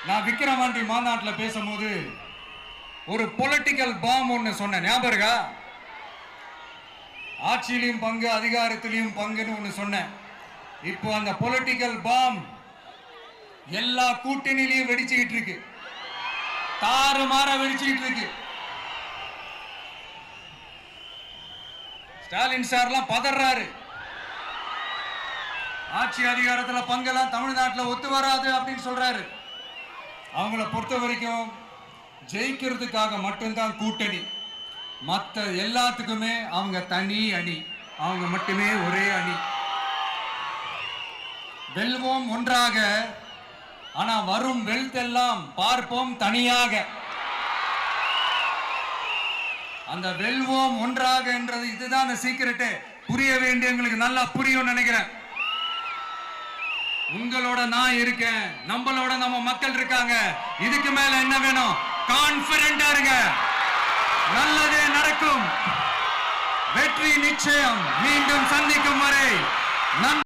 நான் விக்கிரவாண்டி மாநாட்டில் பேசும்போது ஒரு பொலிட்டிக்கல் பாம் ஒன்று சொன்னேன், ஞாபகம் இருக்கா? ஆட்சியிலையும் பங்கு அதிகாரத்திலையும் பங்குன்னு ஒன்று சொன்னேன். இப்போ அந்த பொலிட்டிக்கல் பாம் எல்லா கூட்டணியிலையும் வெடிச்சுக்கிட்டு இருக்கு, தாறுமாற வெடிச்சுக்கிட்டு இருக்கு. ஸ்டாலின் சார்லாம் பதறாரு, ஆட்சி அதிகாரத்தில் பங்கெல்லாம் தமிழ்நாட்டில் ஒத்து வராது அப்படின்னு சொல்றாரு. அவங்கள பொறுத்த வரைக்கும் ஜெயிக்கிறதுக்காக மட்டும்தான் கூட்டணி, மற்ற எல்லாத்துக்குமே அவங்க தனி அணி, அவங்க மட்டுமே ஒரே அணி. வெல்வோம் ஒன்றாக, ஆனா வரும் வெல்த் எல்லாம் பார்ப்போம் தனியாக. அந்த வெல்வோம் ஒன்றாக என்றது இதுதான் அந்த சீக்கிரட்டு. புரிய வேண்டியவங்களுக்கு நல்லா புரியும் நினைக்கிறேன். உங்களோட நான் இருக்கேன், நம்மளோட நம்ம மக்கள் இருக்காங்க. இதுக்கு மேல என்ன வேணும்? கான்பிடென்டா இருங்க, நல்லதே நடக்கும், வெற்றி நிச்சயம். மீண்டும் சந்திக்கும் வரை